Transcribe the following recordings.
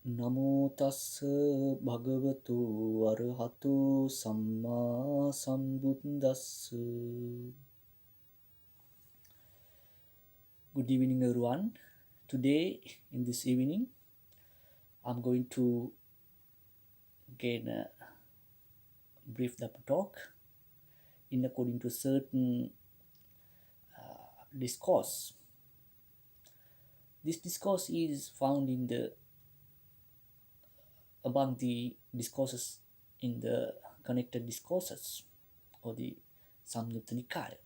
නමෝ තස්ස භගවතු අරහතු සම්මා සම්බුද්දස්ස. Good evening, everyone. Today, in this evening, I'm going to gain a brief talk in according to certain discourse. This discourse is found in the among the discourses in the connected discourses or the Samyutta Nikaya.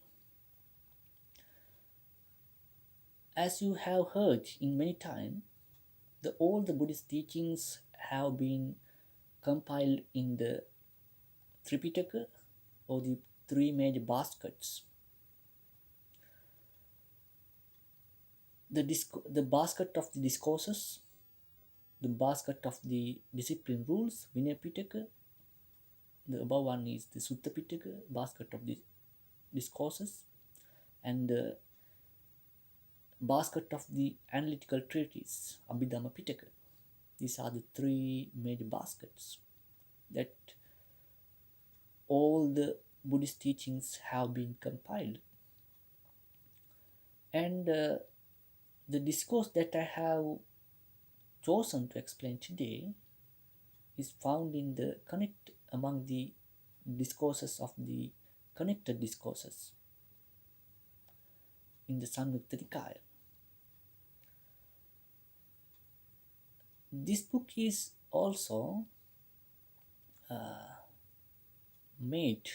As you have heard in many times, all the Buddhist teachings have been compiled in the Tripitaka or the three major baskets. The basket of the discourses, the basket of the discipline rules, Vinaya Pitaka. The above one is the Sutta Pitaka, basket of the discourses, and the basket of the analytical treatise, Abhidhamma Pitaka. These are the three major baskets that all the Buddhist teachings have been compiled. And the discourse that I have chosen to explain today is found in the among the discourses of the connected discourses in the Samyutta Nikaya. This book is also made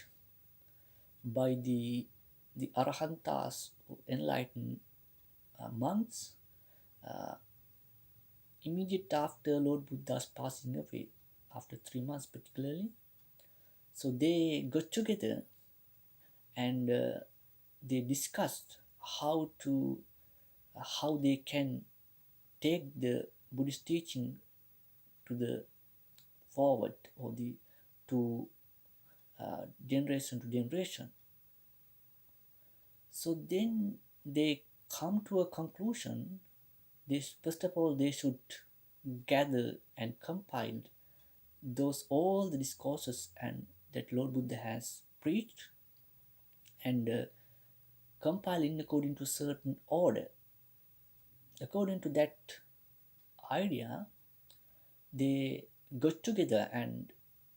by the Arahantas, enlightened monks, immediate after Lord Buddha's passing away, after 3 months particularly. So they got together and they discussed how they can take the Buddhist teaching to the forward or to generation to generation. So then they come to a conclusion. First of all, they should gather and compile all the discourses and that Lord Buddha has preached, and compile in according to certain order. According to that idea, they got together, and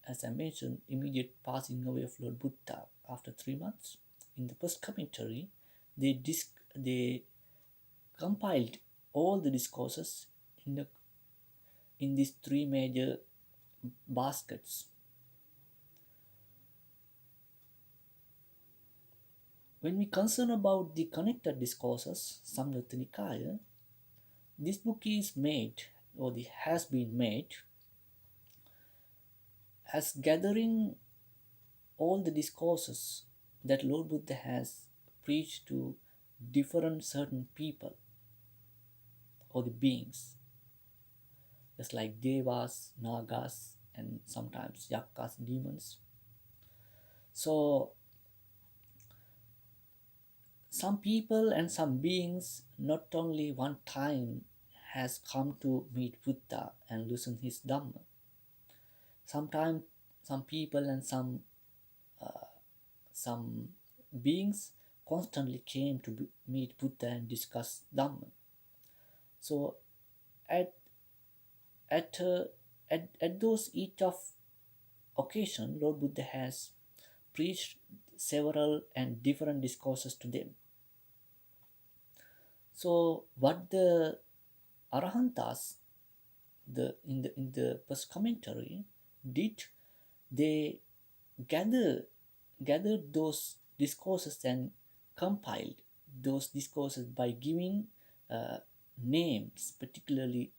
as I mentioned, immediate passing away of Lord Buddha after 3 months. In the first commentary, they compiled all the discourses in these three major baskets. When we concern about the connected discourses, Samyutta Nikaya, this book is made or has been made as gathering all the discourses that Lord Buddha has preached to different certain people or the beings, just like devas, nagas, and sometimes yaksas, demons. So some people and some beings not only one time has come to meet Buddha and listen his Dhamma. Sometimes some people and some beings constantly came to meet Buddha and discuss Dhamma. So at those each of occasion, Lord Buddha has preached several and different discourses to them. So what the Arahantas in the first commentary did, they gathered those discourses and compiled those discourses by giving names, particularly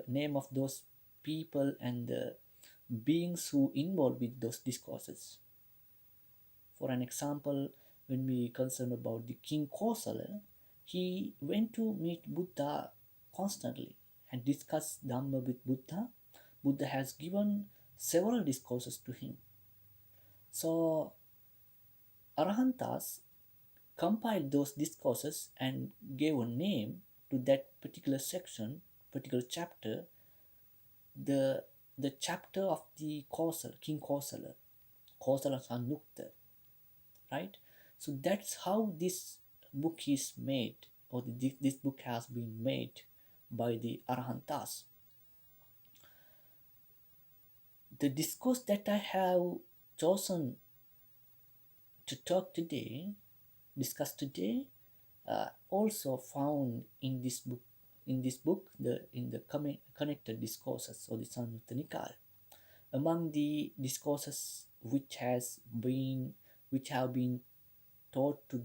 name of those people and the beings who involved with those discourses. For an example, when we concern about the King Kosala, he went to meet Buddha constantly and discuss Dhamma with Buddha. Buddha has given several discourses to him. So Arahantas compiled those discourses and gave a name to that particular section, particular chapter, the the chapter of the King Kosala Sanukta, right? So that's how this book is made, or this book has been made by the Arahantas. The discourse that I have chosen to discuss today, also found in this book. In the connected discourses or the Samyutta Nikaya, among the discourses which have been taught to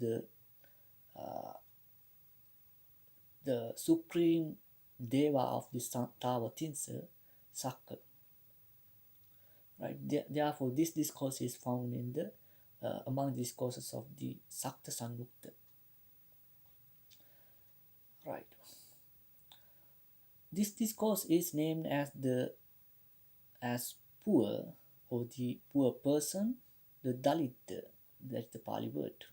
the supreme deva of the Tawa Tinsa, Sakka. Right. Therefore, this discourse is found in the among the discourses of the Sakta Samyutta. Right. This discourse is named as poor, or the poor person, the Dalidda. That's the Pali word.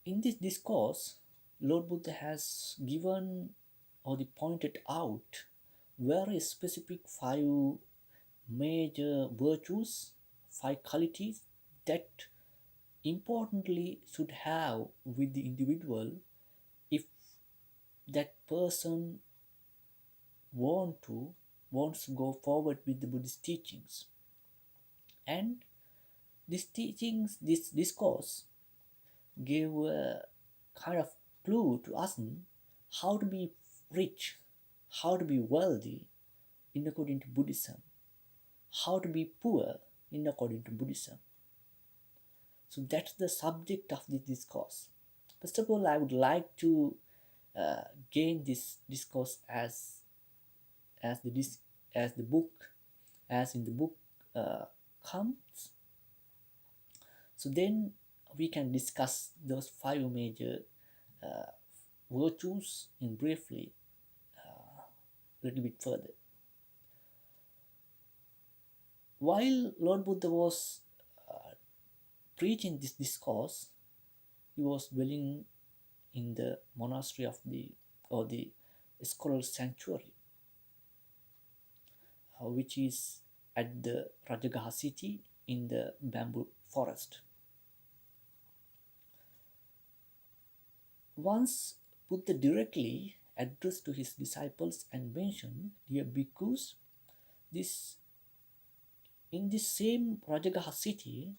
In this discourse, Lord Buddha has given or pointed out very specific 5 major virtues, 5 qualities that importantly should have with the individual if that person wants to go forward with the Buddhist teachings. And this discourse gave a kind of clue to us how to be rich, how to be wealthy in according to Buddhism, how to be poor in according to Buddhism. So that's the subject of this discourse. First of all, I would like to gain this discourse as the book as in the book comes. So then we can discuss those 5 major virtues in briefly a little bit further. While Lord Buddha was preaching this discourse, he was dwelling in the monastery of the scholar sanctuary, which is at the Rajagaha city in the bamboo forest. Once Buddha directly addressed to his disciples and mentioned, "Dear bhikkhus, in this same Rajagaha city,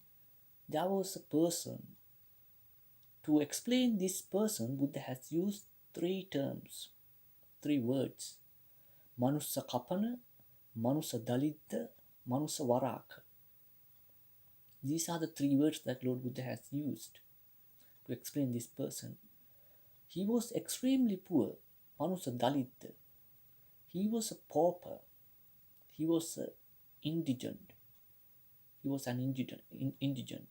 there was a person." To explain this person, Buddha has used 3 terms, 3 words: Manussa Kapana, Manussa Dalidda, Manussa Varaka. These are the 3 words that Lord Buddha has used to explain this person. He was extremely poor, Manussa Dalidda. He was a pauper. He was indigent. He was an indigent.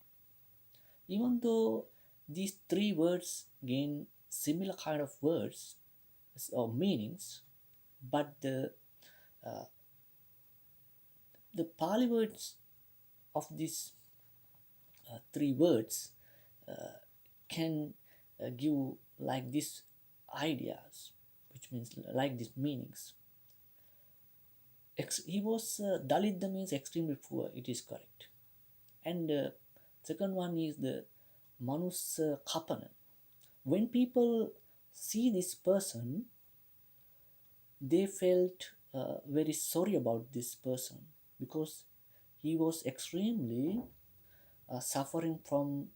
Even though these 3 words gain similar kind of words or meanings, but the Pali words of these 3 words can give like these ideas, which means like these meanings. He was Dalidda means extremely poor. It is correct. And second one is the Manussa Kapana. When people see this person, they felt very sorry about this person because he was extremely suffering from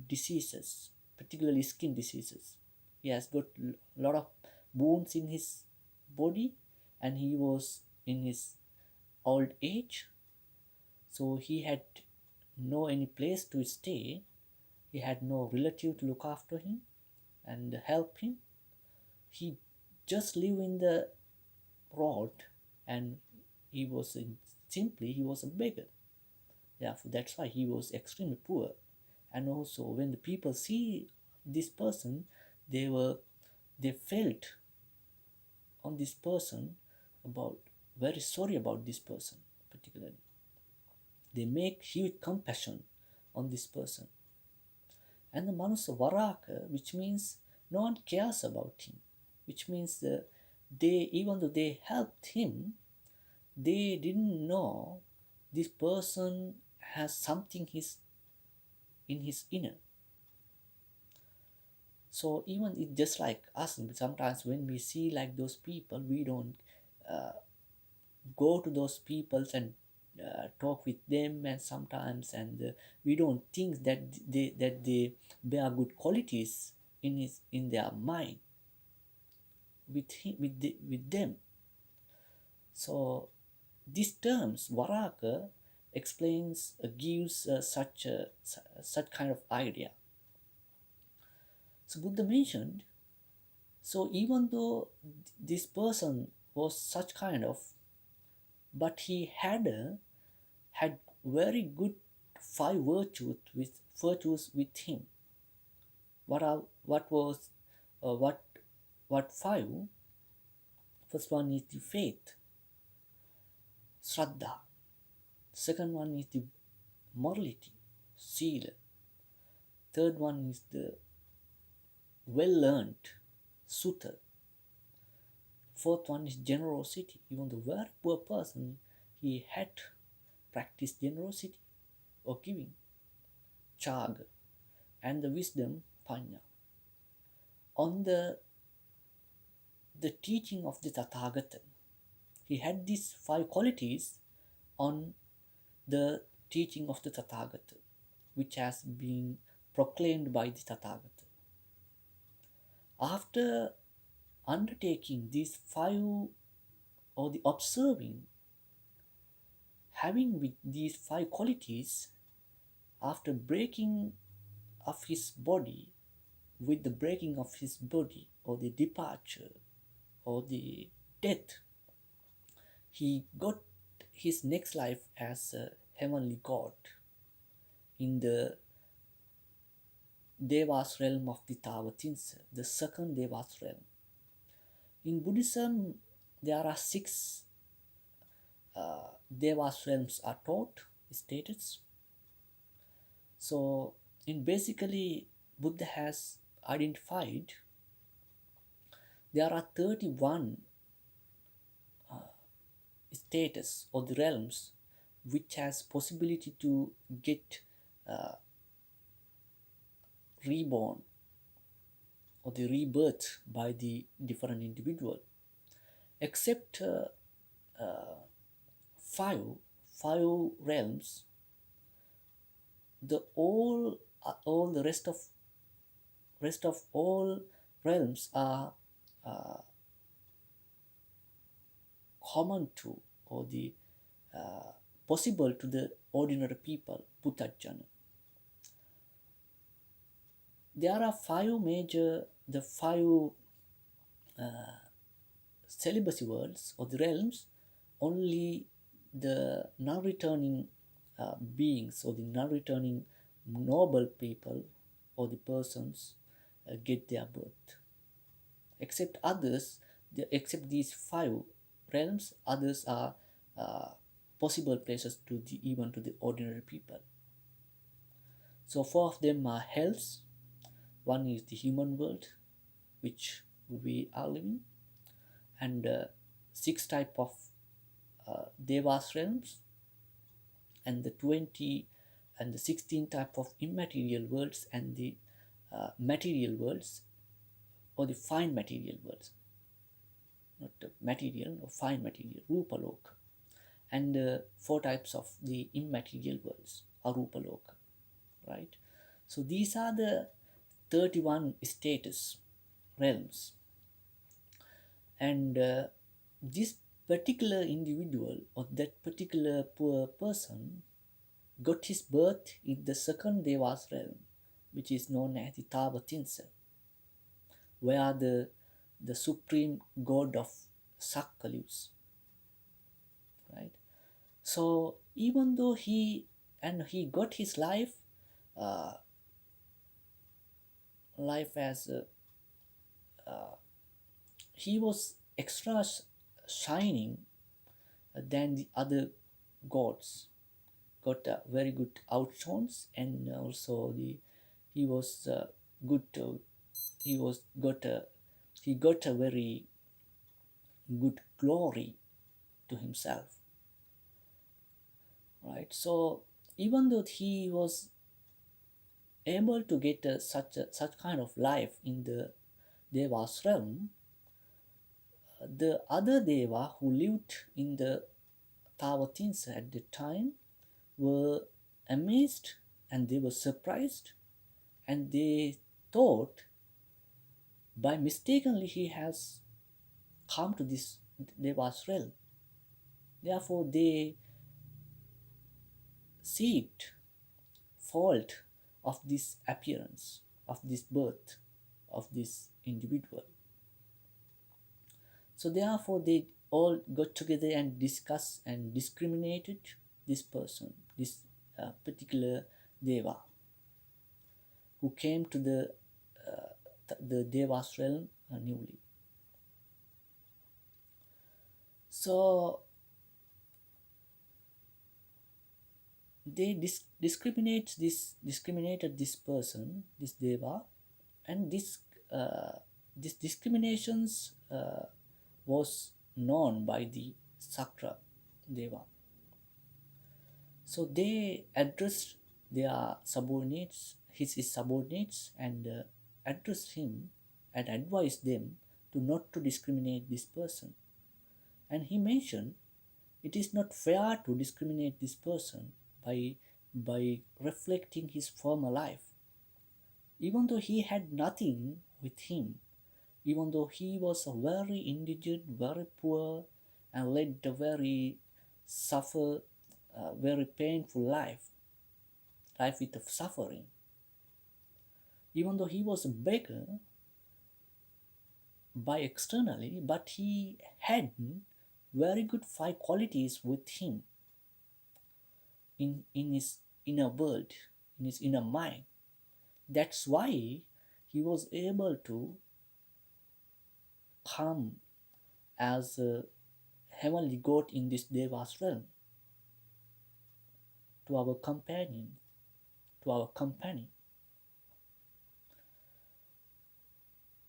diseases, particularly skin diseases. He has got a lot of wounds in his body, and he was in his old age, so he had no any place to stay. He had no relative to look after him and help him. He just lived in the road, and he was a beggar. Therefore, that's why he was extremely poor. And also, when the people see this person, they felt on this person about very sorry about this person particularly. They make huge compassion on this person. And the Manusa Varaka, which means no one cares about him. which means they, even though they helped him, they didn't know this person has something in his inner. So even it just like us, sometimes when we see like those people, we don't uh, go to those people and talk with them, and sometimes, and we don't think that they bear good qualities in their mind with him, with them. So these terms varaka explains, gives such kind of idea. So Buddha mentioned, so even though this person was such kind of, but he had very good five virtues with him. What was what five? First one is the faith, Shraddha. Second one is the morality, Sila. Third one is the well learned, Sutta. Fourth one is generosity. Even the very poor person, he had practiced generosity or giving, Chaga, and the wisdom, Panya. On the teaching of the Tathagata, he had these five qualities on the teaching of the Tathagata, which has been proclaimed by the Tathagata. After undertaking these five, or the observing, having with these five qualities, after breaking of his body, with the breaking of his body, or the departure, or the death, he got his next life as a heavenly god in the Devas realm of the Tavatinsa, the second Devas realm. In Buddhism, there are six Devas realms are taught, status. So, in basically, Buddha has identified there are 31 status or the realms which has possibility to get reborn or the rebirth by the different individual, except five realms. The all the rest of all realms are common to, or the possible to the ordinary people, Puthajjana. There are the five celibacy worlds or the realms. Only the non-returning beings, or the non-returning noble people, or the persons get their birth. Except others, except these five realms, others are possible places to even to the ordinary people. So four of them are hells. One is the human world, which we are living, and six type of devas realms, and the 20 and the 16 type of immaterial worlds, and the material worlds, or the fine material worlds, not the material or fine material, Rupaloka, and four types of the immaterial worlds, Arupaloka, right? So these are the 31 status realms, and this particular individual or that particular poor person got his birth in the second Devas realm, which is known as the Tavatinsa, where the supreme god of Sakka lives, right? So even though he got his uh, life as he was extra shining than the other gods, got very good outshines, and also he was good he was got he got a very good glory to himself, right? So even though he was able to get such kind of life in the Deva's realm, the other Deva who lived in the Tawatinsa at the time were amazed and they were surprised, and they thought by mistakenly he has come to this Deva's realm. Therefore, they seeked fault of this appearance, of this birth, of this individual. So therefore, they all got together and discussed and discriminated this person, this particular Deva, who came to the Deva's realm newly. So they discriminated this person, this Deva, and this discriminations was known by the Sakra Deva. So they addressed their subordinates, his subordinates, and addressed him and advised them to not to discriminate this person. And he mentioned it is not fair to discriminate this person by reflecting his former life. Even though he had nothing with him, even though he was a very indigent, very poor, and led a very suffer, very painful life with suffering. Even though he was a beggar by externally, but he had very good 5 qualities with him in his inner world, in his inner mind. That's why he was able to come as a heavenly god in this Deva's realm to our companion, to our company.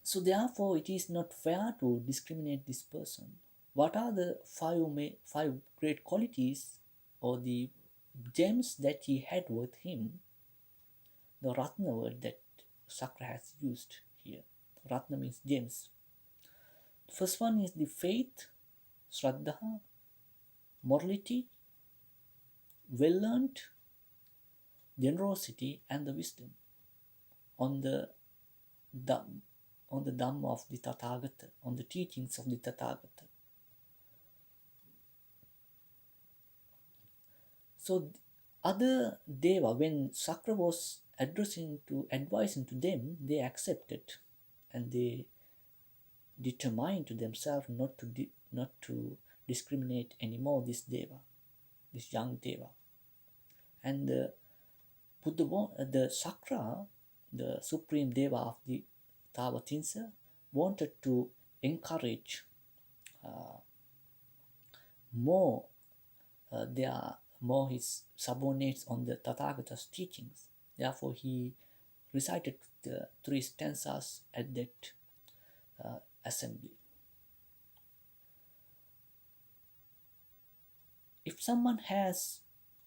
So therefore, it is not fair to discriminate this person. What are the five great qualities or the gems that he had with him? The Ratna word that Sakra has used here. Ratna means gems. The first one is the faith, Shraddha, morality, well-learned, generosity, and the wisdom on the Dhamma of the Tathagata, on the teachings of the Tathagata. So other Deva, when Sakra was advising to them, they accepted, and they determined to themselves not to discriminate anymore this Deva, this young Deva. And the Sakra, the supreme Deva of the Tawatinsa, wanted to encourage more his subordinates on the Tathagata's teachings. Therefore, he recited the 3 stanzas at that assembly. If someone has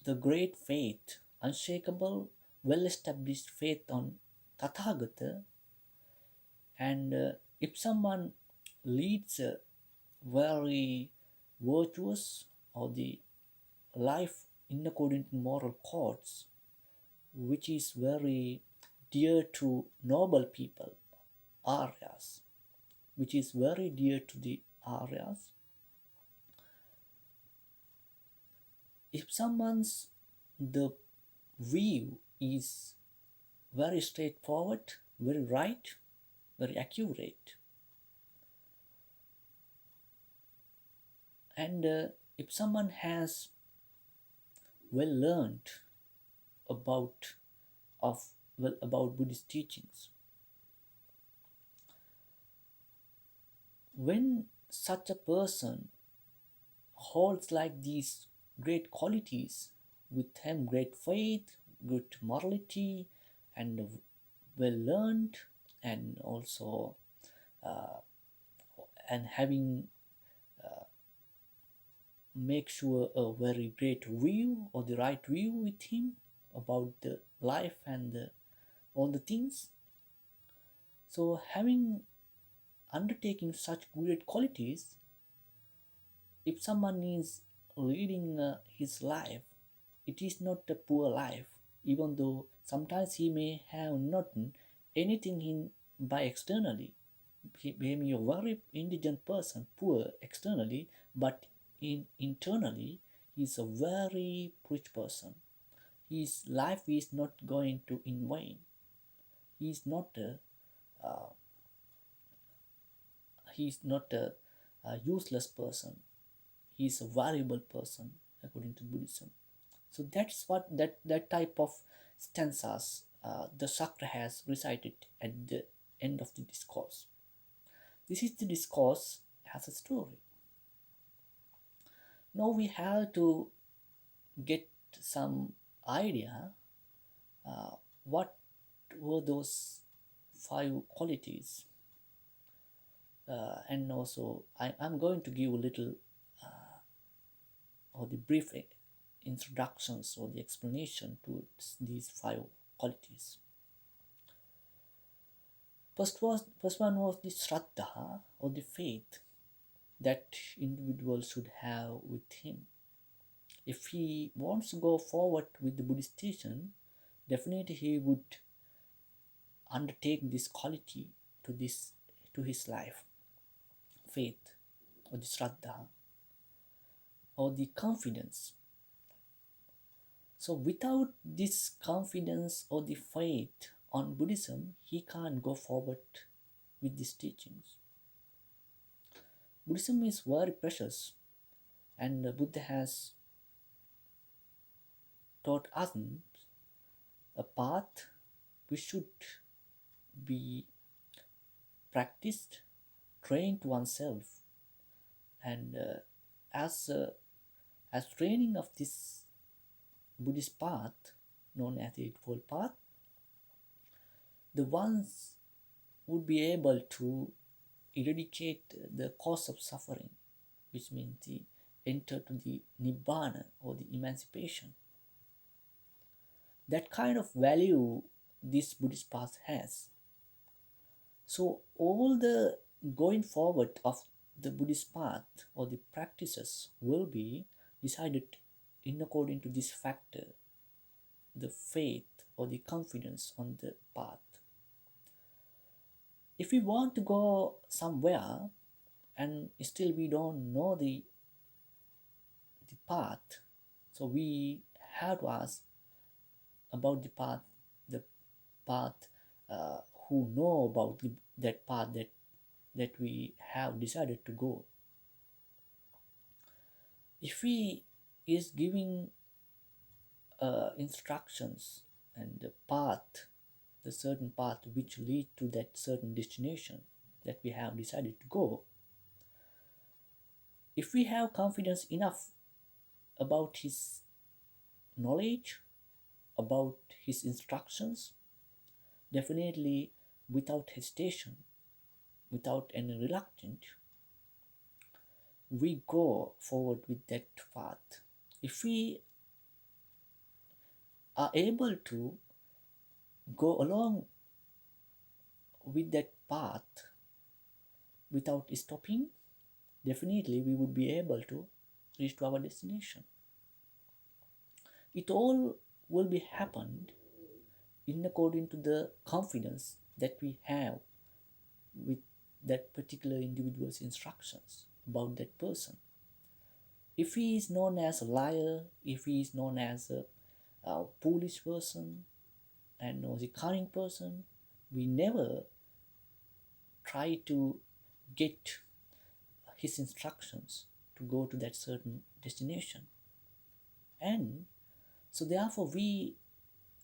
the great faith, unshakable, well-established faith on Tathagata, and if someone leads a very virtuous or the life in according to moral codes, which is very dear to noble people, Aryas, which is very dear to the Aryas. If someone's the view is very straightforward, very right, very accurate, and if someone has well learned about Buddhist teachings, when such a person holds like these great qualities with him, great faith, good morality, and well learned, and also and having make sure a very great view or the right view with him about the life and all the things. So having undertaking such great qualities, if someone is leading his life, it is not a poor life, even though sometimes he may have not anything in by externally. He may be a very indigent person, poor externally, but internally he is a very rich person. His life is not going to in vain. He is not a he is not a useless person. He is a valuable person according to Buddhism. So that's what that type of stanzas the Sakra has recited at the end of the discourse. This is the discourse as a story. Now we have to get some idea what were those five qualities, and also I'm going to give a little or the brief introductions or the explanation to these five qualities. First one was the Shraddha or the faith that individual should have with him. If he wants to go forward with the Buddhist teaching, definitely he would undertake this quality to his life, faith or the Shraddha or the confidence. So without this confidence or the faith on Buddhism, he can't go forward with these teachings. Buddhism is very precious, and the Buddha has taught us a path which should be practiced, trained oneself, and as training of this Buddhist path, known as the Eightfold Path, the ones would be able to eradicate the cause of suffering, which means the enter to the nibbana or the emancipation. That kind of value this Buddhist path has. So all the going forward of the Buddhist path or the practices will be decided in according to this factor, the faith or the confidence on the path. If we want to go somewhere and still we don't know the path, so we have to ask about the path who know about that path that we have decided to go. If we is giving instructions and the path, the certain path which lead to that certain destination that we have decided to go, if we have confidence enough about his knowledge, about his instructions, definitely without hesitation, without any reluctance, we go forward with that path. If we are able to go along with that path without stopping, definitely we would be able to reach to our destination. It all will be happened in according to the confidence that we have with that particular individual's instructions about that person. If he is known as a liar, if he is known as a foolish person and was a cunning person, we never try to get his instructions to go to that certain destination. And so therefore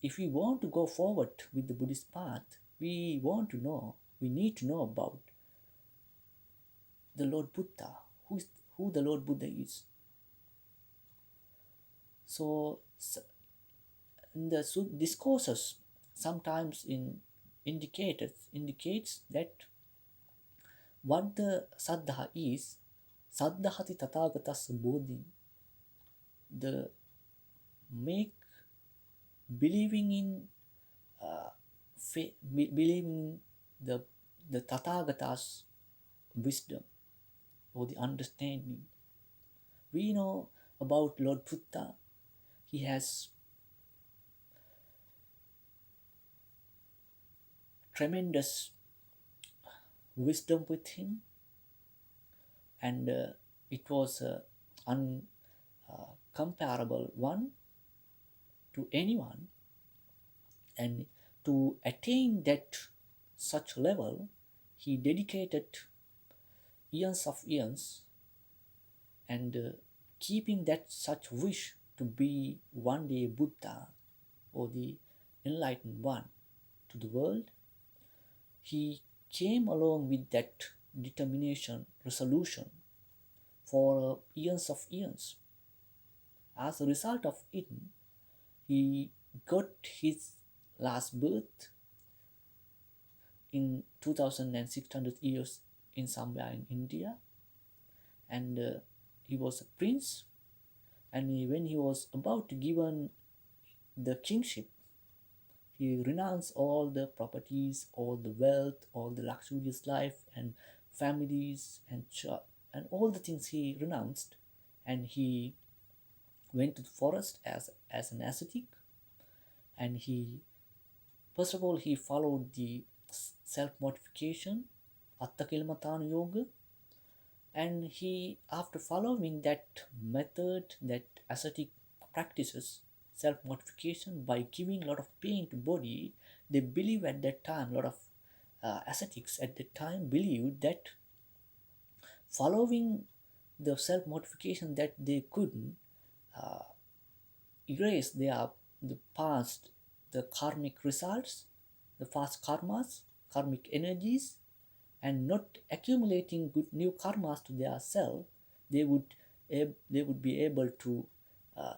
if we want to go forward with the Buddhist path, we need to know about the Lord Buddha, who the Lord Buddha is. So in the discourses sometimes indicates that What the Saddha is, Saddhati Tathagatas Bodhi, the make believing in believing the the Tathagata's wisdom or the understanding. We know about Lord Buddha. He has tremendous wisdom with him, and it was uncomparable one to anyone. And to attain that such level, he dedicated years of years, and keeping that such wish to be one day Buddha or the enlightened one to the world, he came along with that determination, resolution for years of years. As a result of it, he got his last birth in 2600 years in somewhere in India, and he was a prince. And when he was about to given the kingship, he renounced all the properties, all the wealth, all the luxurious life and families and all the things he renounced, and he went to the forest as an ascetic. And he, first of all, he followed the self mortification, atta kilmatanu yoga, and he, after following that method, that ascetic practices, self mortification by giving a lot of pain to body, they believe at that time, a lot of ascetics at that time believed that following the self mortification, that they could uh, erase the past, the karmic results, the past karmas, karmic energies, and not accumulating good new karmas to their self, they would they would be able to uh,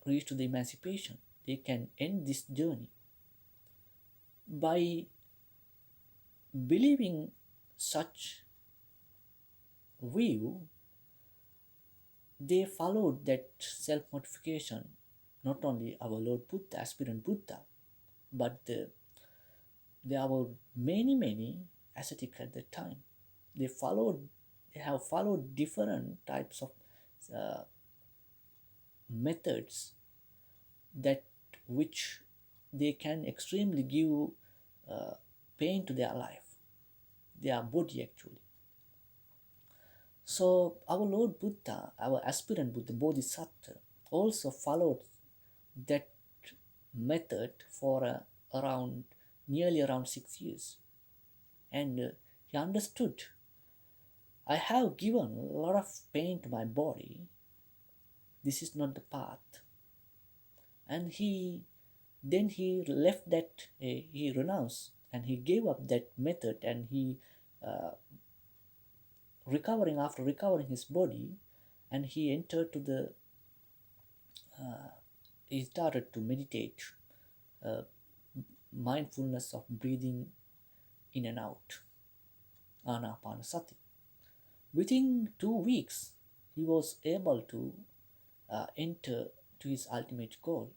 reach to the emancipation. They can end this journey by believing such view. They followed that self mortification. Not only our Lord Buddha, aspirant Buddha, but there were many ascetics at that time. They followed. They have followed different types of uh, methods that which they can extremely give uh, pain to their life, their body actually. So our Lord Buddha, our aspirant Buddha, Bodhisattva, also followed that method for around nearly around 6 years, and he understood, I have given a lot of pain to my body. This is not the path, and he left that. He renounced and he gave up that method, and he uh, recovering his body, and he entered to the he started to meditate, uh, mindfulness of breathing in and out, anapanasati. Within 2 weeks, he was able to enter to his ultimate goal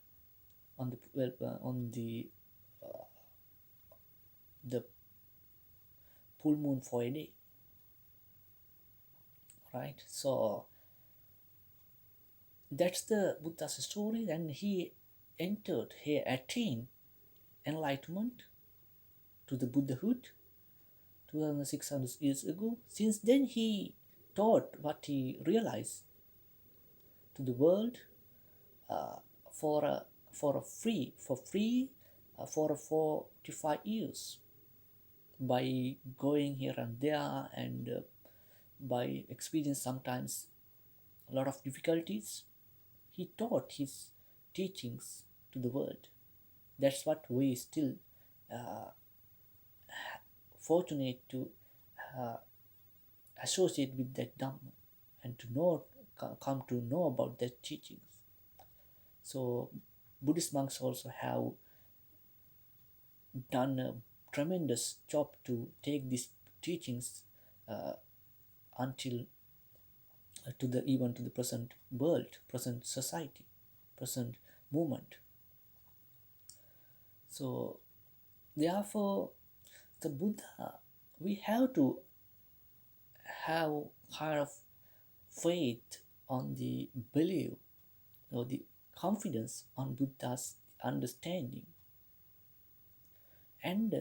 on the full moon for a day, right? So that's the Buddha's story, and he attained enlightenment to the Buddhahood 2600 years ago. Since then, he taught what he realized to the world uh, for a, for free for 45 years by going here and there, and by experiencing sometimes a lot of difficulties. He taught his teachings to the world. That's what we still uh, fortunate to uh, associate with that Dhamma, and to know, come to know about their teachings. So Buddhist monks also have done a tremendous job to take these teachings uh, until to the even to the present world, present society, present movement. So therefore, the Buddha, we have to have kind of faith on the belief or the confidence on Buddha's understanding, and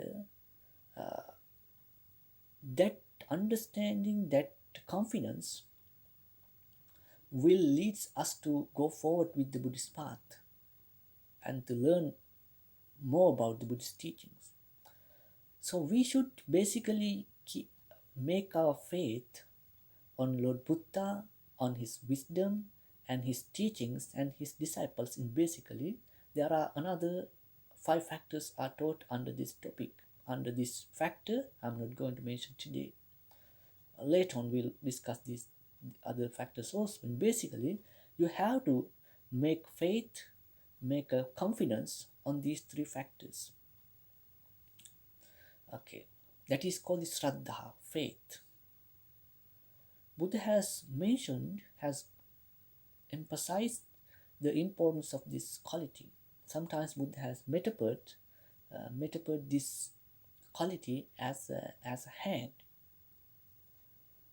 that understanding, that confidence will lead us to go forward with the Buddhist path and to learn more about the Buddhist teachings. So we should basically make our faith on Lord Buddha, on his wisdom and his teachings and his disciples. And basically, there are another 5 factors are taught under this topic. Under this factor, I'm not going to mention today. Later on, we'll discuss these other factors also. And basically, you have to make faith, make a confidence on these 3 factors. Okay, that is called the Shraddha, faith. Buddha has emphasized the importance of this quality. Sometimes Buddha has metaphor this quality as a hand.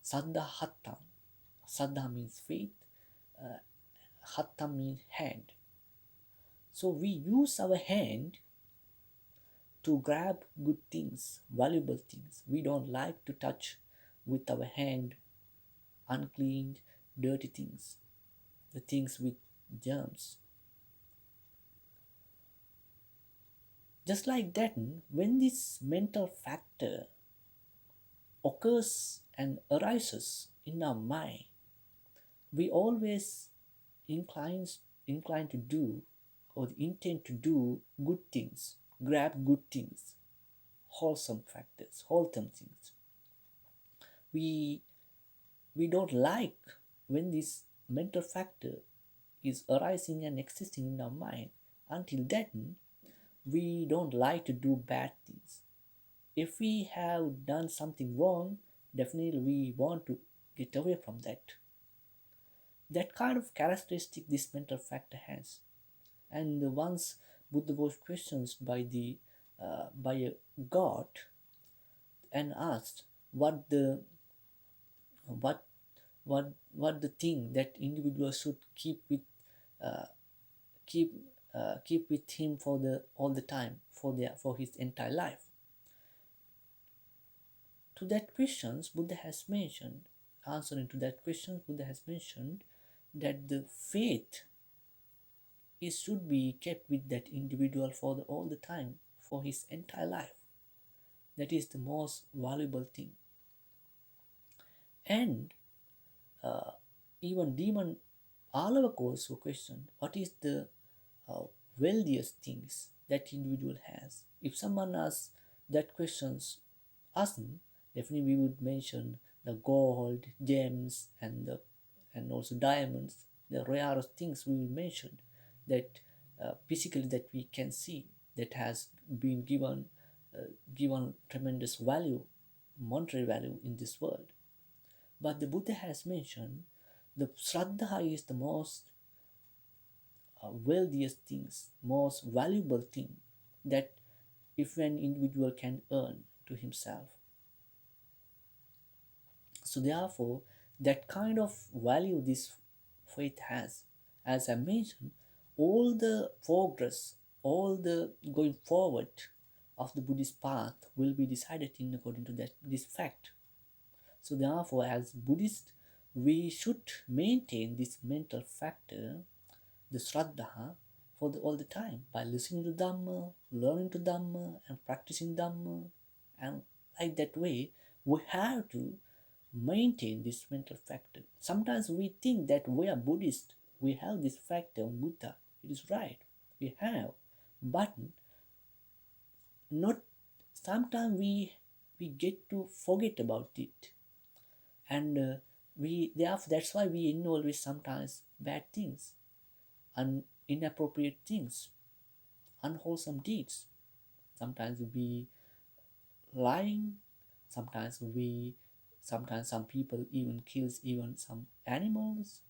Saddha hattam. Saddha means faith, hattam means hand. So we use our hand to grab good things, valuable things. We don't like to touch with our hand uncleaned, dirty things, the things with germs. Just like that, when this mental factor occurs and arises in our mind, we always incline to do or intend to do good things, grab good things, wholesome factors, wholesome things. We we don't like when this mental factor is arising and existing in our mind. Until then, we don't like to do bad things. If we have done something wrong, definitely we want to get away from that. That kind of characteristic this mental factor has. And once Buddha was questioned by a god and asked what what the thing that individual should uh, keep keep with him for the all the time for his entire life. To that questions, Buddha has mentioned, answering to that question, Buddha has mentioned that the faith is should be kept with that individual for all the time for his entire life. That is the most valuable thing. And uh, even demon Alava also questioned what is the uh, wealthiest things that individual has. If someone asks that questions us, definitely we would mention the gold, gems, and also diamonds, the rarest things we will mention that physically that we can see that has been given tremendous value, monetary value in this world. But the Buddha has mentioned the Shraddha is the most wealthiest things, most valuable thing that if an individual can earn to himself. So therefore, that kind of value this faith has, as I mentioned, all the progress, all the going forward of the Buddhist path will be decided in according to this fact. So therefore, as Buddhists, we should maintain this mental factor, the Shraddha, for all the time by listening to Dhamma, learning to Dhamma, and practicing Dhamma. And like that way, we have to maintain this mental factor. Sometimes we think that we are Buddhist, we have this factor of Buddha. It is right, we have, but not. Sometimes we get to forget about it, and we therefore that's why we involve with sometimes bad things and inappropriate things, unwholesome deeds. Sometimes we lying, sometimes we Sometimes some people even kills even some animals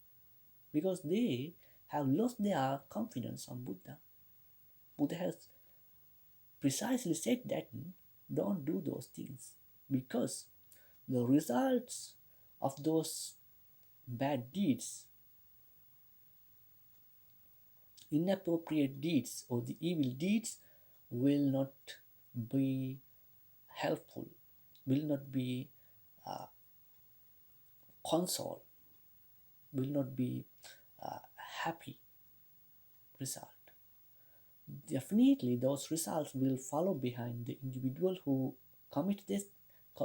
because they have lost their confidence on Buddha. Buddha has precisely said that don't do those things because the results of those bad deeds, inappropriate deeds, or the evil deeds will not be helpful, will not be uh, console, will not be happy result. Definitely, those results will follow behind the individual who commit this,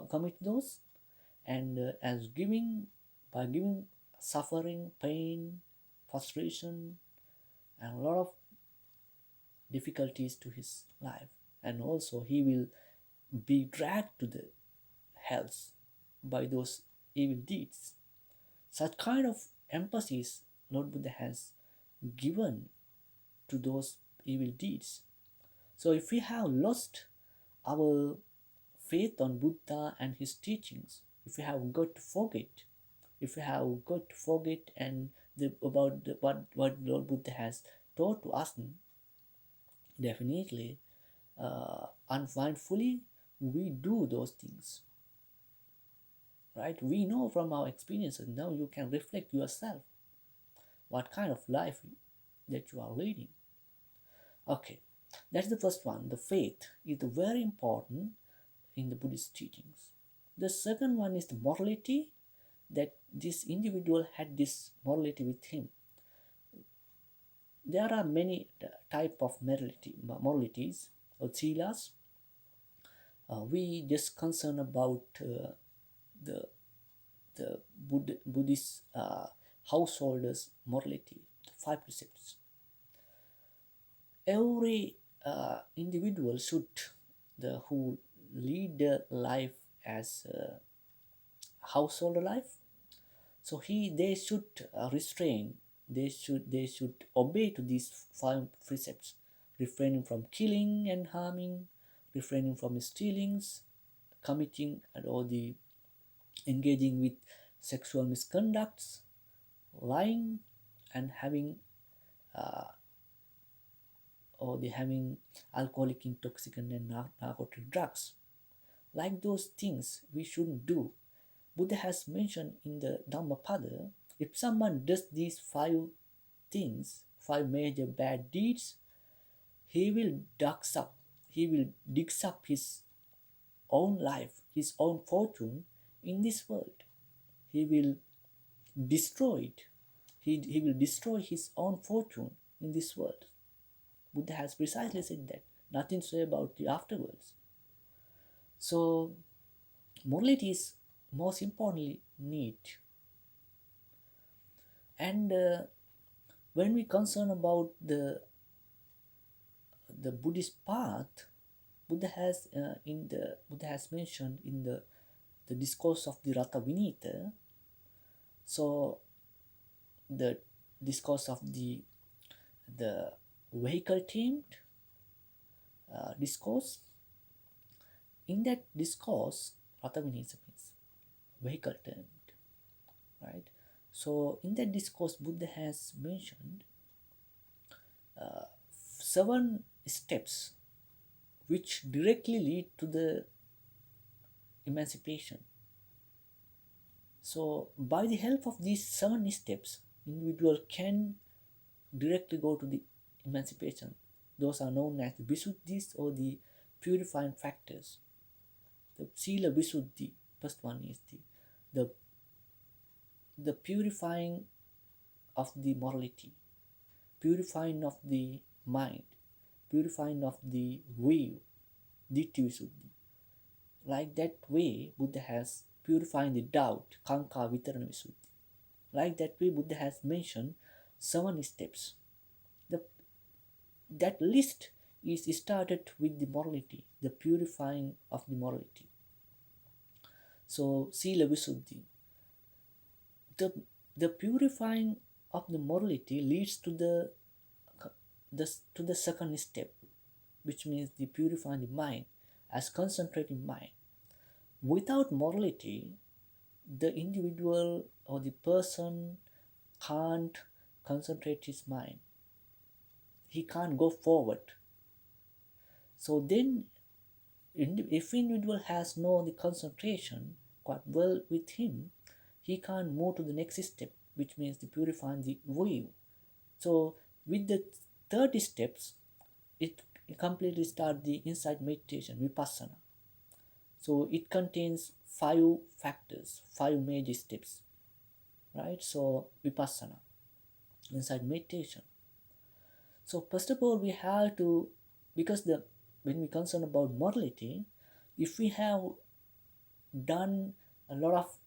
commit those, and as giving by giving suffering, pain, frustration, and a lot of difficulties to his life, and also he will be dragged to the hells by those evil deeds. Such kind of emphasis Lord Buddha has given to those evil deeds. So if we have lost our faith on Buddha and his teachings, if we have got to forget, if we have got to forget and what Lord Buddha has taught to us, definitely unmindfully we do those things, right? We know from our experiences. Now you can reflect yourself what kind of life that you are leading. Okay, that's the first one. The faith is very important in the Buddhist teachings. The second one is the morality, that this individual had this morality with him. There are many type of moralities or silas. We just concern about the Buddhist householders' morality, the five precepts. Every individual should who lead their life as a householder life, so they should restrain. They should obey to these five precepts: refraining from killing and harming, refraining from stealings, committing or the engaging with sexual misconducts, lying, and having uh, or the having alcoholic intoxicant and narcotic drugs. Like those things we shouldn't do. Buddha has mentioned in the Dhammapada, if someone does these five things, five major bad deeds, he will digs up his own life, his own fortune in this world. He will destroy it. He will destroy his own fortune in this world. Buddha has precisely said that. Nothing to say about the afterwards. So, morality is most importantly need. And when we concern about the Buddhist path, Buddha has mentioned in the discourse of the Ratha Vinita. So the discourse of the vehicle themed discourse. In that discourse, Ratha Vinita means vehicle themed, right? So in that discourse, Buddha has mentioned uh, 7 steps which directly lead to the emancipation. So by the help of these 7 steps, individual can directly go to the emancipation. Those are known as the Visuddhis or the purifying factors. The Sila Visuddhi, first one is the the purifying of the morality, purifying of the mind, purifying of the will, Ditti Visuddhi. Like that way, Buddha has purifying the doubt, Kanka Vitarana Visuddhi. Like that way, Buddha has mentioned 7 steps. The, that list is started with the morality, the purifying of the morality. So, Sila Visuddhi. The, the purifying of the morality leads to the second step, which means the purifying the mind as concentrating mind. Without morality, the individual or the person can't concentrate his mind, he can't go forward. So then if individual has no the concentration quite well with him, he can't move to the next step, which means the purifying the view. So with the 30 steps, it completely start the insight meditation vipassana. So it contains 5 factors, 5 major steps, right? So vipassana, insight meditation. So first of all, we have to, because the when we concern about morality, if we have done a lot of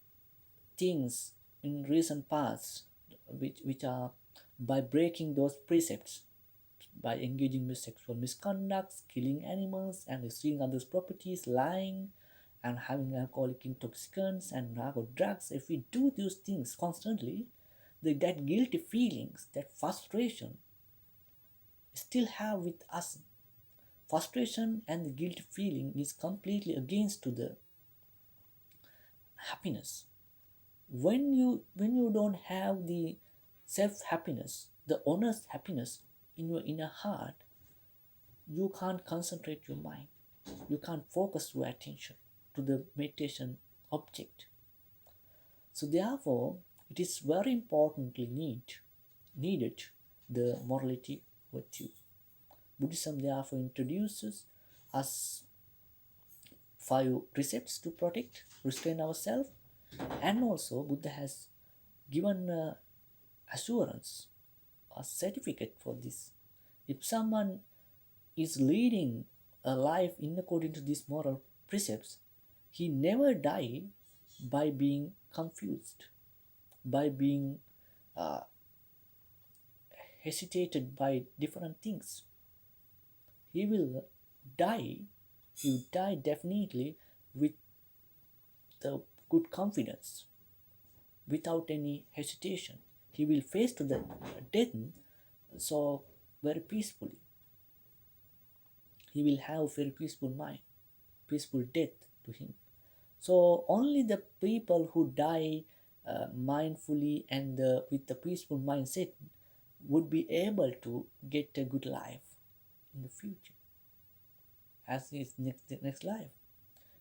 things in recent past, which are by breaking those precepts, by engaging with sexual misconducts, killing animals, and stealing others' properties, lying, and having alcoholic intoxicants and narco drugs, if we do those things constantly, that guilty feelings, that frustration, still have with us. Frustration and the guilty feeling is completely against to the happiness. When you don't have the self happiness, the honest happiness in your inner heart, you can't concentrate your mind, you can't focus your attention to the meditation object. So therefore it is very importantly needed the morality virtue. Buddhism therefore introduces us 5 precepts to protect, restrain ourselves, and also Buddha has given assurance, a certificate for this. If someone is leading a life in according to these moral precepts, he never die by being confused, by being uh, hesitated by different things. He will die, he will die definitely with the good confidence, without any hesitation. He will face to the death so very peacefully. He will have very peaceful mind, peaceful death to him. So only the people who die mindfully and with the peaceful mindset would be able to get a good life in the future, as his next life,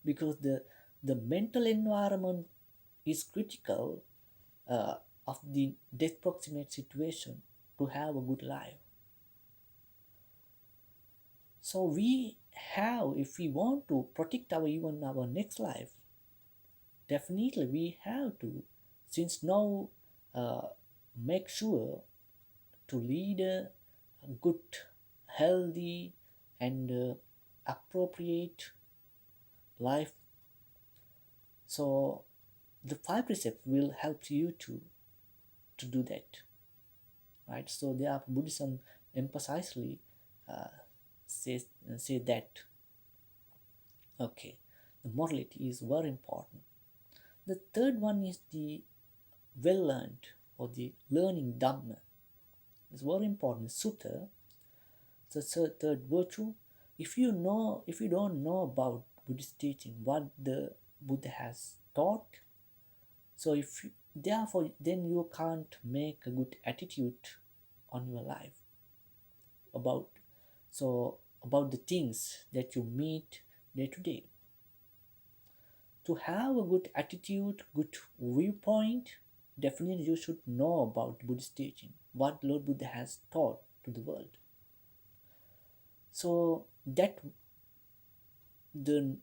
because the mental environment is critical uh, of the death proximate situation to have a good life. So we have, if we want to protect our even our next life, definitely we have to, since now, uh, make sure to lead a good, healthy, and appropriate life. So the 5 precepts will help you to do that, right? So there Buddhism emphasizely uh, say that. Okay, the morality is very important. The third one is the well learned or the learning Dhamma. It's very important. Sutta, the third virtue. If you don't know about Buddhist teaching, what the Buddha has taught, so therefore then you can't make a good attitude on your life about about the things that you meet day to day. To have a good attitude, good viewpoint, definitely you should know about Buddhist teaching, what Lord Buddha has taught to the world. So that the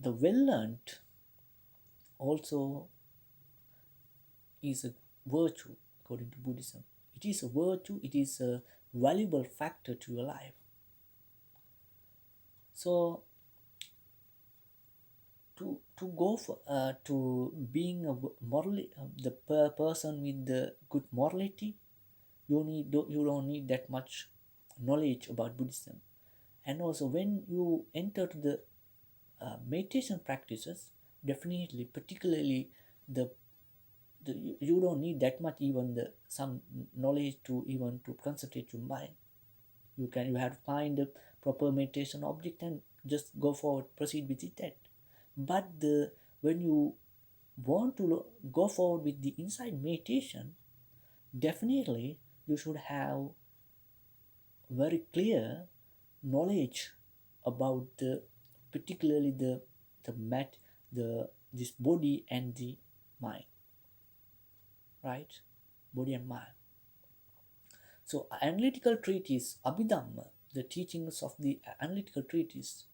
well learned also is a virtue according to Buddhism. It is a virtue, it is a valuable factor to your life. So to go for to being a morally the person with the good morality, you don't need that much knowledge about Buddhism. And also when you enter to the meditation practices, definitely, particularly the, you don't need that much even the some knowledge to even to concentrate your mind. You have to find the proper meditation object and just go forward, proceed with it. That, but the when you want to go forward with the insight meditation, definitely you should have very clear knowledge about the particularly the mat the this body and the mind, right? Body and mind. So analytical treatise Abhidhamma, the teachings of the analytical treatise,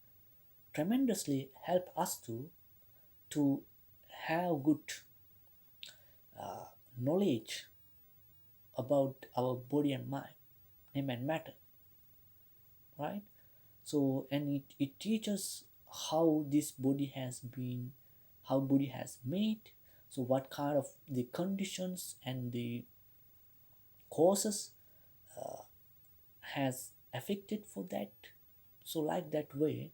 tremendously help us to have good knowledge about our body and mind, name and matter, right? So and it teaches how this body has been, how body has made, so what kind of the conditions and the causes has affected for that, so like that way.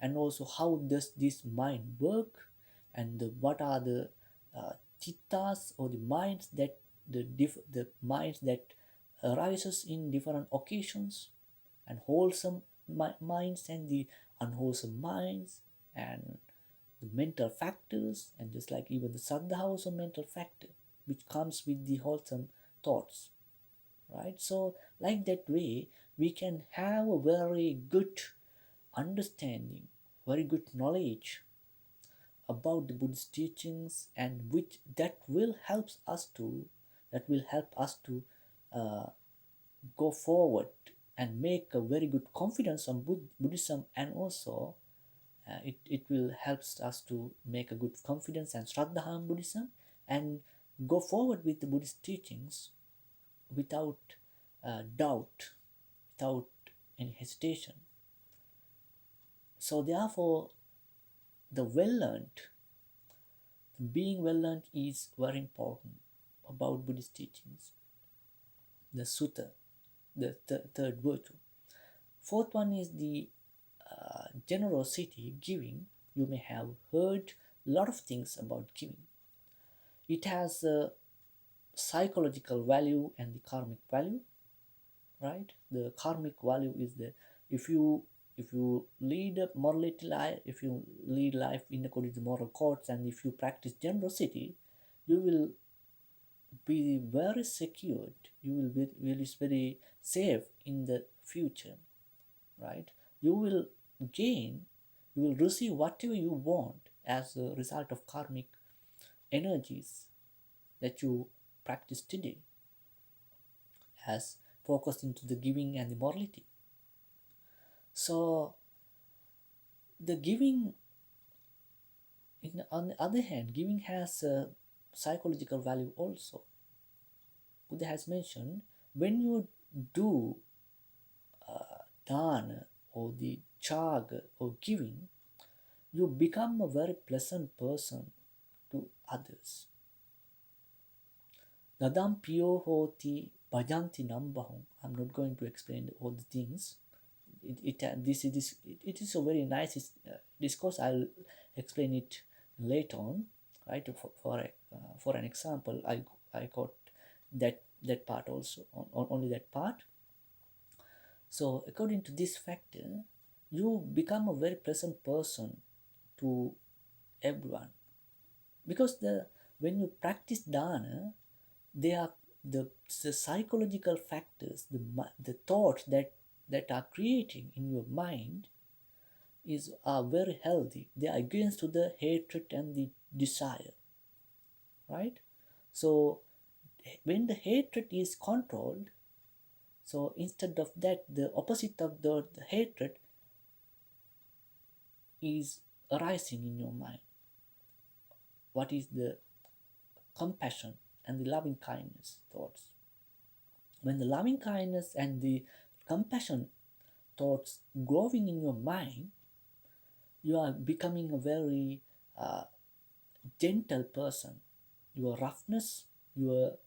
And also how does this mind work, and what are the chittas or the minds that the minds that arises in different occasions, and wholesome minds and the unwholesome minds, and the mental factors, and just like even the saddha also mental factor which comes with the wholesome thoughts, right? So like that way we can have a very good understanding, very good knowledge about the Buddhist teachings, and which that will help us to uh, go forward and make a very good confidence on Buddhism, and also it will help us to make a good confidence and Shraddha on Buddhism, and go forward with the Buddhist teachings without doubt, without any hesitation. So therefore, the well-learned, being well-learned is very important about Buddhist teachings. The sutta, the third virtue. Fourth one is the generosity, giving. You may have heard a lot of things about giving. It has a psychological value and the karmic value, right? The karmic value is the if you if you lead a morality life, if you lead life in according to moral codes, and if you practice generosity, you will be very secured. You will be really very safe in the future, right? You will gain, you will receive whatever you want as a result of karmic energies that you practice today, as focused into the giving and the morality. So the giving, on the other hand, giving has a psychological value also. Buddha has mentioned when you do dana or the chaga or giving, you become a very pleasant person to others. Dadam piyo hoti bhajanti nambahum. I'm not going to explain all the things. It is a very nice discourse. I'll explain it later on, right? For an example, I got that part also on only that part. So according to this factor, you become a very pleasant person to everyone, because the when you practice dana, they are the psychological factors, the thoughts that are creating in your mind are very healthy. They are against to the hatred and the desire, right? So when the hatred is controlled, so instead of that, the opposite of the hatred is arising in your mind. What is the compassion and the loving kindness thoughts? When the loving kindness and the compassion thoughts growing in your mind, you are becoming a very gentle person. Your roughness, your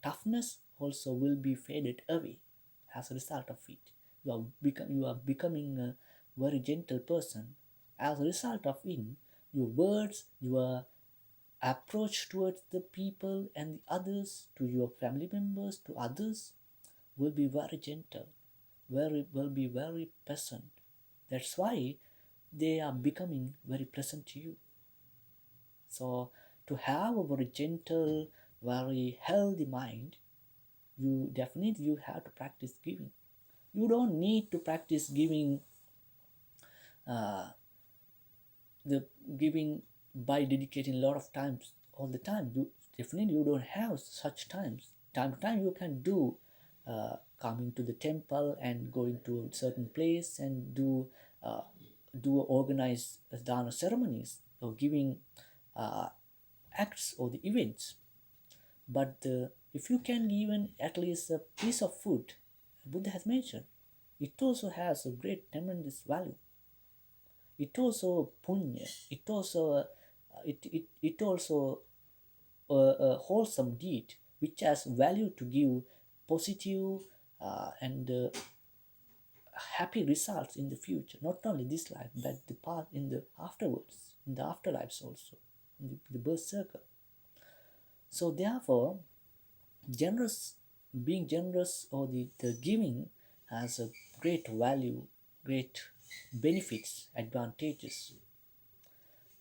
toughness also will be faded away as a result of it. You are becoming a very gentle person. As a result of it, your words, your approach towards the people and the others, to your family members, to others, will be very gentle, will be very pleasant. That's why they are becoming very pleasant to you. So to have a very gentle, very healthy mind, you have to practice giving. You don't need to practice giving uh, the giving by dedicating a lot of times all the time. You don't have such times. Time to time you can do coming to the temple and going to a certain place and uh, do organize dana ceremonies or giving uh, acts or the events. But if you can even at least a piece of food, Buddha has mentioned, it also has a great tremendous value. It also punya. It also a wholesome deed which has value to give positive and happy results in the future. Not only this life, but the path in the afterwards, in the afterlives also, in the birth circle. So therefore, generous, being generous or the giving has a great value, great benefits, advantages.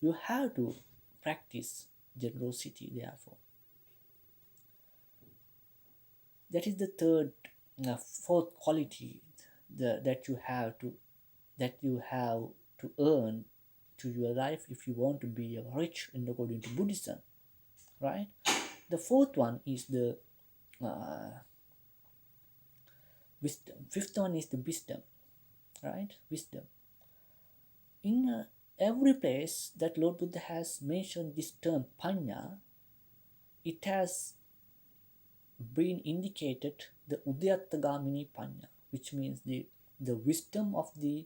You have to practice generosity, therefore. That is the fourth quality that you have to earn to your life if you want to be rich in according to Buddhism, right? The fourth one is the uh, wisdom. Fifth one is the wisdom, right? Wisdom. In every place that Lord Buddha has mentioned this term panya, it has been indicated the Udyattagamini Panya, which means the wisdom of the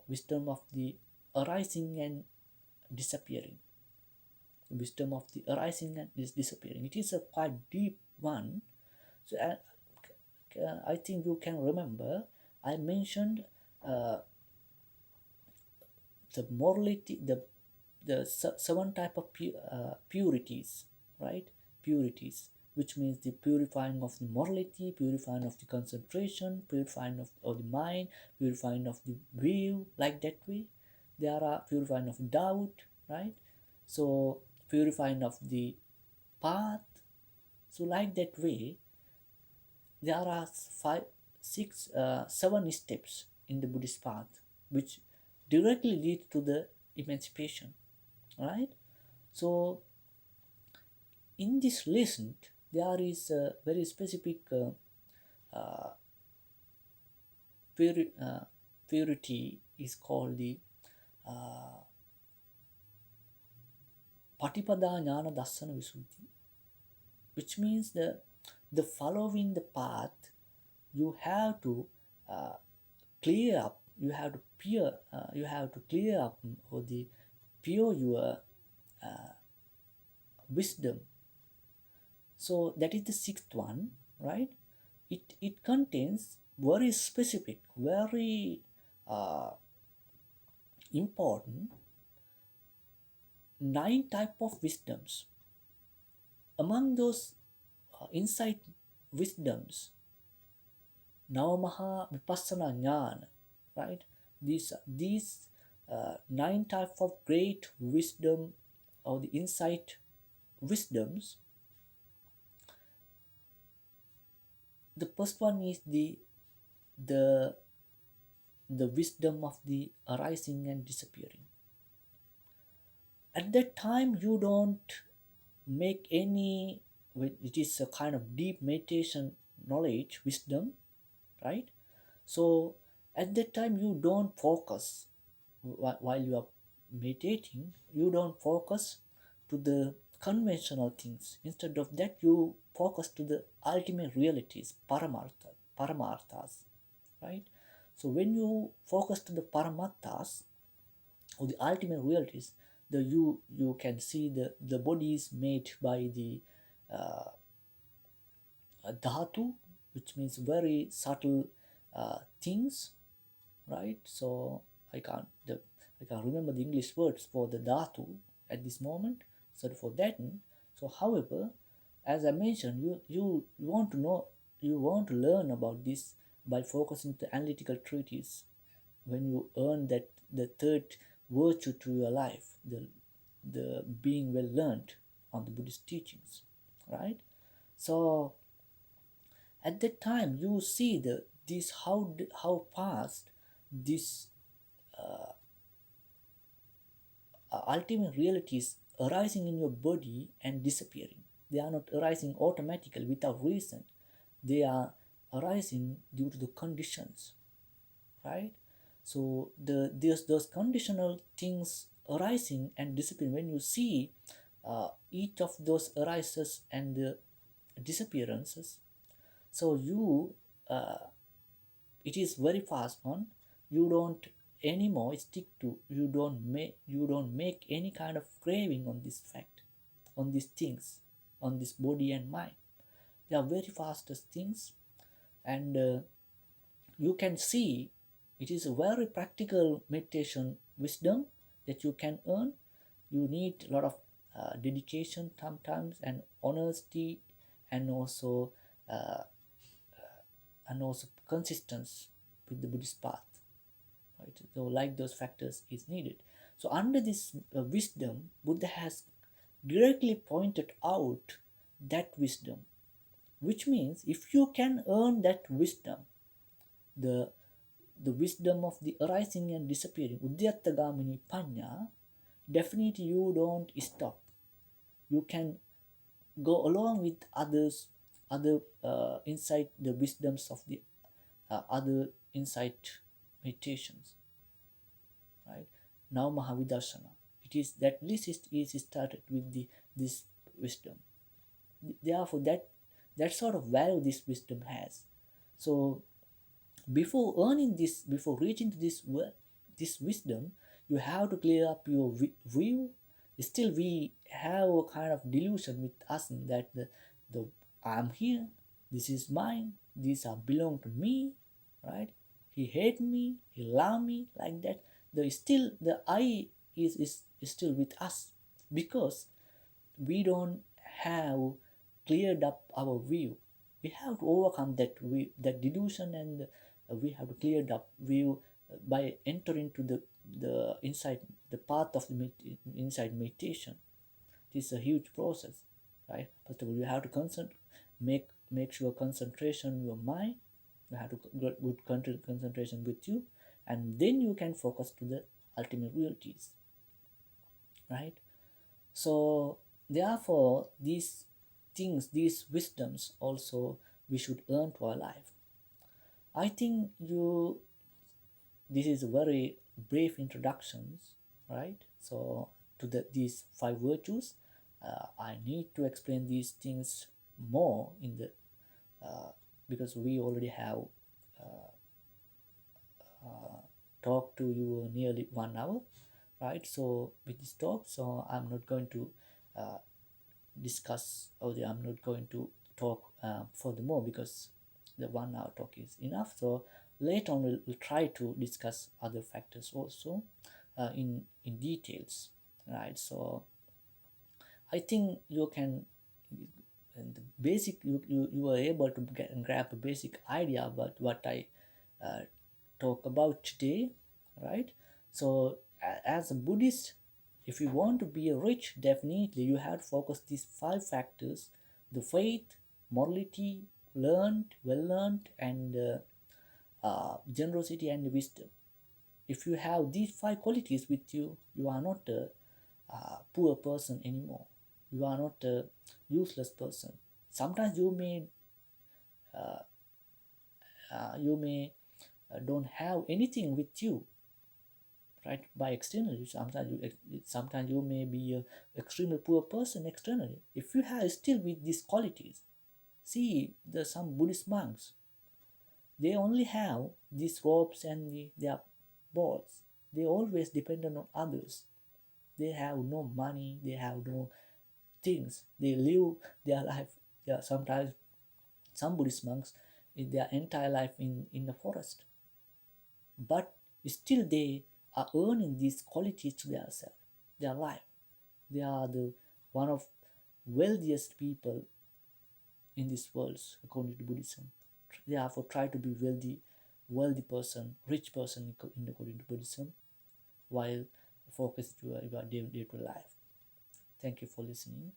wisdom of the arising and disappearing. Wisdom of the arising and disappearing. It is a quite deep one. So I think you can remember I mentioned uh, the morality, the seven type of purities, right? Purities, which means the purifying of the morality, purifying of the concentration, purifying of the mind, purifying of the will, like that way. There are purifying of doubt, right? So purifying of the path. So like that way, there are seven steps in the Buddhist path, which directly lead to the emancipation, right? So in this lesson, there is a very specific uh, purity is called the uh, Patipada Jnana Dassana Visuddhi, which means the following the path, you have to uh, clear up, you have to clear up or the pure your wisdom. So that is the sixth one, right? It contains very specific, very uh, important nine type of wisdoms. Among those insight wisdoms, Navamaha Vipassana Jnana, right? These nine type of great wisdom or the insight wisdoms. The first one is the the wisdom of the arising and disappearing. At that time, you don't make any. It is a kind of deep meditation knowledge, wisdom, right? So at that time, you don't focus while you are meditating. You don't focus to the conventional things. Instead of that, you focus to the ultimate realities, paramarthas, right? So when you focus to the paramatthas or the ultimate realities, you can see the body is made by the uh, dhatu, which means very subtle things, right? So I can't remember the English words for the dhatu at this moment. So for that, so however, as I mentioned, you want to know, you want to learn about this by focusing the analytical treatise. When you earn that the third virtue to your life, the being well learned on the Buddhist teachings, right? So at that time you see the this how fast this ultimate realities arising in your body and disappearing. They are not arising automatically without reason. They are arising due to the conditions, right? So there's those conditional things arising and disappearing. When you see each of those arises and the disappearances, so you it is very fast on. You don't anymore stick to, you don't make any kind of craving on this fact, on these things, on this body and mind. They are very fastest things. And you can see it is a very practical meditation wisdom that you can earn. You need a lot of dedication sometimes, and honesty, and also uh, consistency with the Buddhist path, right? So like those factors is needed. So under this wisdom, Buddha has directly pointed out that wisdom, which means if you can earn that wisdom, the wisdom of the arising and disappearing, Uddiyatagamini Panya, definitely you don't stop. You can go along with others, other insight, the wisdoms of the other insight meditations, right? Now Mahavidarshana. It is that list is started with this wisdom. Therefore, that sort of value this wisdom has. So before earning this, before reaching to this wisdom, you have to clear up your view. Still we have a kind of delusion with us that the I'm here, this is mine, these are belong to me, right? He hate me, he love me, like that. The I is still with us, because we don't have cleared up our view. We have to overcome that delusion, and we have to clear up view by entering to the inside, the path of the inside meditation. It is a huge process, right? First of all, you have to make sure concentration your mind. You have to get good concentration with you, and then you can focus to the ultimate realities, right? So therefore these things, these wisdoms also we should earn to our life. I think this is a very brief introductions, right? So to these five virtues, I need to explain these things more in the because we already have talked to you nearly 1 hour, right? So with this talk, so I'm not going to discuss, or I'm not going to talk furthermore, because the 1 hour talk is enough. So later on we'll try to discuss other factors also in details, right? So I think you can, and the basic, you are able to get and grab a basic idea about what I uh, talk about today, right? So as a Buddhist, if you want to be rich, definitely you have to focus these five factors: the faith, morality, well learned, and generosity and wisdom. If you have these five qualities with you, you are not a poor person anymore. You are not a useless person. Sometimes you may don't have anything with you, right? By externally, sometimes you may be a extremely poor person externally. If you have still with these qualities, see some Buddhist monks, they only have these robes and their balls. They always dependent on others. They have no money, they have no things. They live their life. They are sometimes some Buddhist monks in their entire life in the forest, but still they are earning these qualities to themselves, their life. They are the one of wealthiest people in this world according to Buddhism. Therefore, try to be wealthy person, rich person in according to Buddhism, while focus to your day-to-day life. Thank you for listening.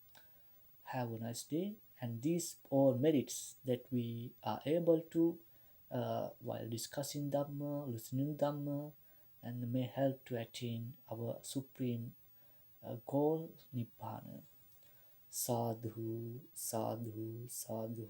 Have a nice day. And these all merits that we are able to, while discussing Dhamma, listening Dhamma, and may help to attain our supreme goal, Nibbana. Sadhu, sadhu, sadhu.